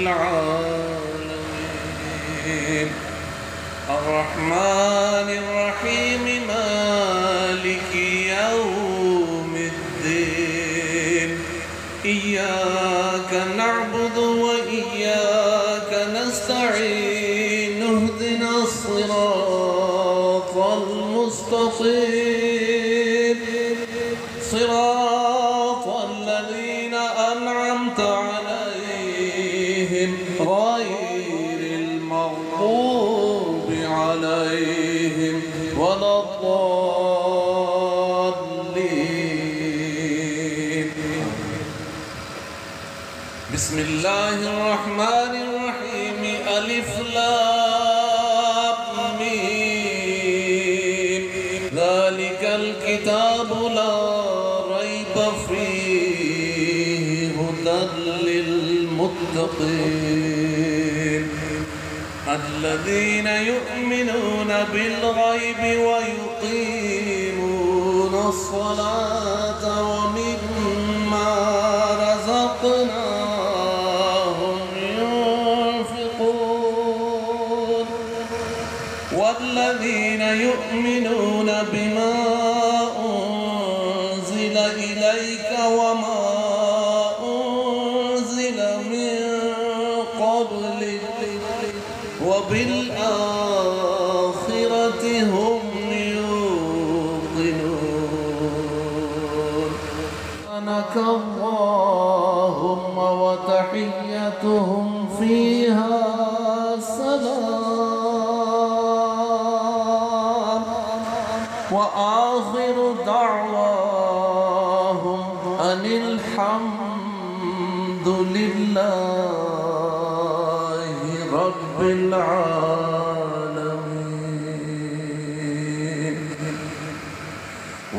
العالمين الرحمن الرحيم مالك يوم الدين إياك نعبد وإياك نستعين اهدنا الصراط المستقيم صراط الذين أنعمت عليهم غير المغضوب عليهم ولا الضالين. بسم الله الرحمن الرحيم ألف لام ميم ذلك الكتاب لا ريب فيه هدى للمتقين الذين يؤمنون بالغيب ويقيمون الصلاة ومما رزقناهم ينفقون والذين يؤمنون بما أنزل إليك وما أنزل من قبلك وبالآخرة هم يوقنون سبحانك اللهم وتحيتهم فيها سلام وآخر دعواهم أن الحمد لله رب العالمين.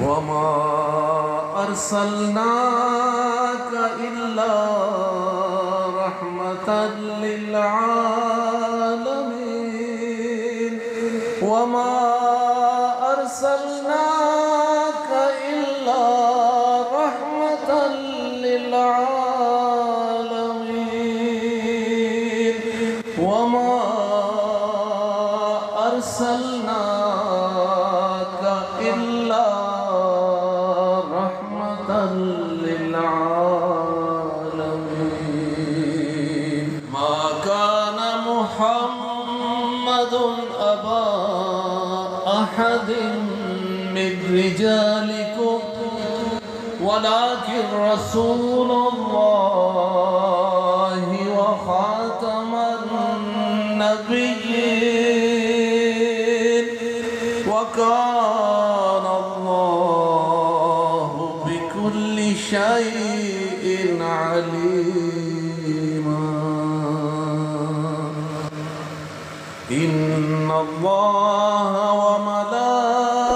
وما أرسلناك إلا رحمة للعالمين وما أرسلناك إلا رحمة للعالمين وما أرسلناك إلا رحمة للعالمين. ما كان محمد أبا أحد من رجالكم ولكن رسول الله وخاتم النبيين وكان الله بكل شيء عليما. إن الله وملائكته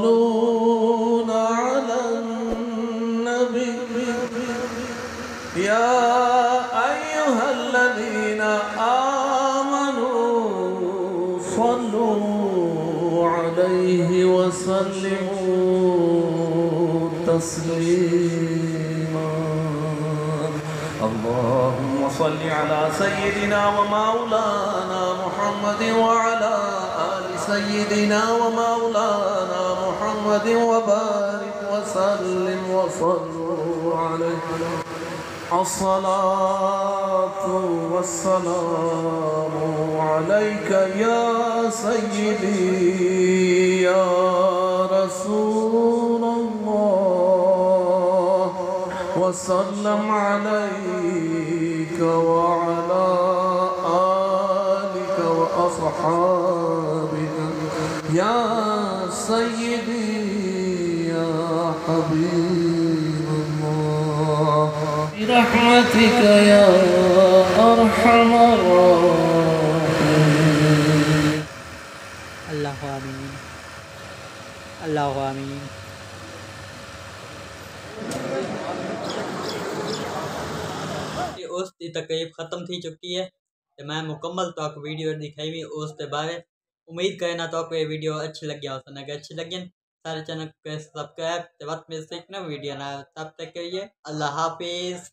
يصلون على النبي يا أيها الذين آمنوا صلوا عليه وسلموا تسليما. اللهم صل على سيدنا ومولانا محمد وعلى آل سيدنا ومولانا محمد وبارك وسلم وصلوا عليه. الصلاة والسلام عليك يا سيدي يا رسول الله وسلم عليك وعلى آلك وأصحابك يا سيدي يا حبيب الله برحمتك يا أرحم الراحمين. الله آمين الله آمين. उस दी तकलीफ ख़त्म थी चुकी है तो मैं मुकम्मल तो वीडियो दिखाई हुई उस के बारे उम्मीद करना तो ये वीडियो अच्छी लगी हो तो अच्छी लगी सारे चैनल को सब्सक्राइब, जब तक मैं सीखना वीडियो ना, तब तक के लिए अल्लाह हाफिज़।